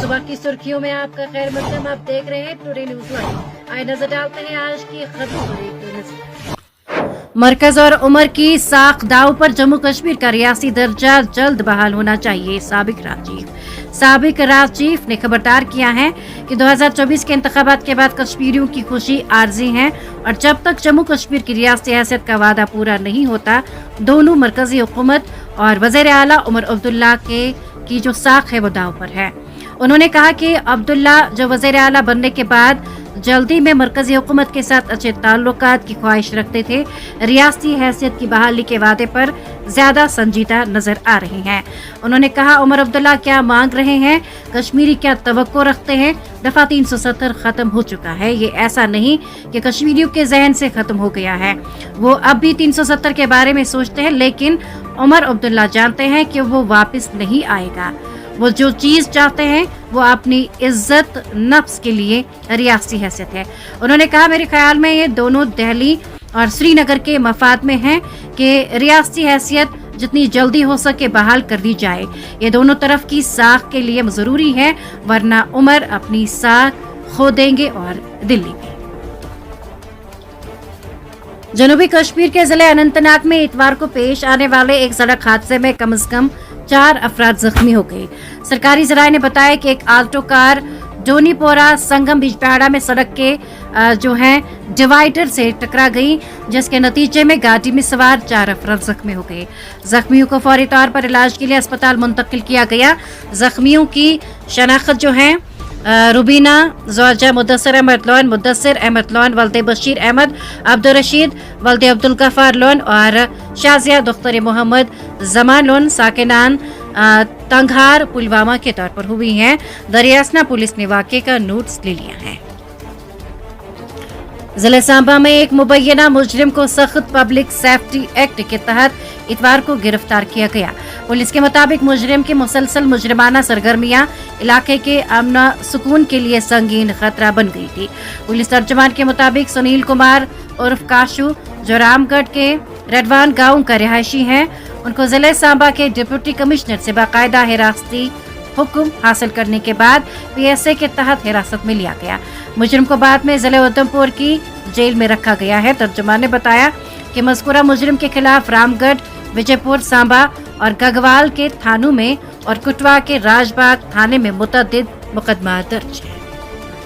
सुबह की सुर्खियों में आपका खैर मकदम। आप देख रहे हैं टुडे न्यूज़ लाइव। आइए नजर डालते हैं आज की खबरों पर एक नजर। मरकज और उमर की साख दाव पर जम्मू कश्मीर का रियासी दर्जा जल्द बहाल होना चाहिए। साबिक राज चीफ ने खबरदार किया है कि 2024 के इंतखाबात के बाद कश्मीरियों की खुशी आर्जी है और जब तक जम्मू कश्मीर की रियासती हैसियत का वादा पूरा नहीं होता, दोनों मरकजी हुकूमत और वज़ीर आला उमर अब्दुल्ला की जो साख है वो दाव पर है। उन्होंने कहा कि अब्दुल्ला जो वज़ीर आला बनने के बाद जल्दी में मरकजी हुकूमत के साथ अच्छे ताल्लुकात की ख्वाहिश रखते थे, रियासती हैसियत की बहाली के वादे पर ज्यादा संजीदा नजर आ रहे हैं। उन्होंने कहा, उमर अब्दुल्ला क्या मांग रहे हैं, कश्मीरी क्या तवक्को रखते हैं। दफा 370 खत्म हो चुका है। ये ऐसा नहीं कि कश्मीरियों के जहन से खत्म हो गया है, वो अब भी 370 के बारे में सोचते हैं, लेकिन उमर अब्दुल्ला जानते हैं कि वो वापस नहीं आएगा। वो जो चीज चाहते हैं वो अपनी इज्जत नफ्स के लिए रियासती हैसियत है। उन्होंने कहा, मेरे ख्याल में ये दोनों दिल्ली और श्रीनगर के मफाद में है कि रियासती हैसियत जितनी जल्दी हो सके बहाल कर दी जाए। ये दोनों तरफ की साख के लिए जरूरी है, वरना उमर अपनी साख खो देंगे। और दिल्ली में जनूबी कश्मीर के जिले अनंतनाग में इतवार को पेश आने वाले एक सड़क हादसे में कम से कम 4 अफराद जख्मी हो गए। सरकारी जराये ने बताया कि एक आल्टो कार डोनीपोरा संगम बिजपहाड़ा में सड़क के जो है डिवाइडर से टकरा गई, जिसके नतीजे में गाड़ी में सवार 4 अफराद जख्मी हो गए। जख्मियों को फौरी तौर पर इलाज के लिए अस्पताल मुंतकिल किया गया। जख्मियों की शनाख्त जो है रुबीना ज़ौजा मुदस्सिर अहमद लोन, मुदस्सिर अहमद लोन, वल्दे बशीर अहमद, अब्दुल रशीद वल्दे अब्दुल गफ्फार लोन और शाजिया दुख्तर मोहम्मद जमान लोन साकिनान तंगहार पुलवामा के तौर पर हुई हैं। दरियासना पुलिस ने वाक़े का नोटिस ले लिया है। जिले सांबा में एक मुबैना मुजरिम को सख्त पब्लिक सेफ्टी एक्ट के तहत इतवार को गिरफ्तार किया गया। पुलिस के मुताबिक मुजरिम की मुसलसल मुजरिमाना सरगर्मियां इलाके के अमन सुकून के लिए संगीन खतरा बन गई थी। पुलिस तर्जुमान के मुताबिक सुनील कुमार उर्फ काशू, जो रामगढ़ के रेडवान गांव का रिहायशी है, उनको जिले सांबा के डिप्टी कमिश्नर से बाकायदा हिरासती हुक्म हासिल करने के बाद PSA के तहत हिरासत में लिया गया। मुजरिम को बाद में जिले उधमपुर की जेल में रखा गया है। तर्जुमान ने बताया कि मज़कूरा मुजरिम के खिलाफ रामगढ़, विजयपुर, सांबा और गगवाल के थानों में और कुटवा के राजबाग थाने में मुतअद्दिद मुकदमा दर्ज है।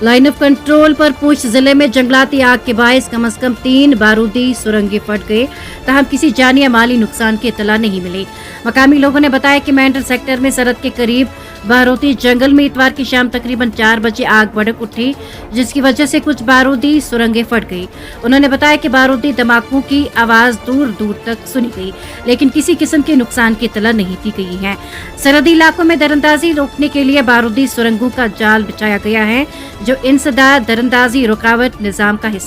लाइन ऑफ कंट्रोल पर पूंछ जिले में जंगलाती आग के बायस कम से कम 3 बारूदी सुरंगें फट गए, तहम किसी जानी या माली नुकसान की इत्तला नहीं मिली। मकामी लोगों ने बताया कि मेंढर सेक्टर में सरहद के करीब बारूदी जंगल में इतवार की शाम तकरीबन 4 बजे आग भड़क उठी, जिसकी वजह से कुछ बारूदी सुरंगें फट गई। उन्होंने बताया कि बारूदी धमाकों की आवाज दूर दूर तक सुनी गई, लेकिन किसी किस्म के नुकसान की इत्तला नहीं दी गई है। सरहदी इलाकों में दरअंदाजी रोकने के लिए बारूदी सुरंगों का जाल बिछाया गया है, जो इंसदाद दरअंदाजी रुकावट निजाम का हिस्सा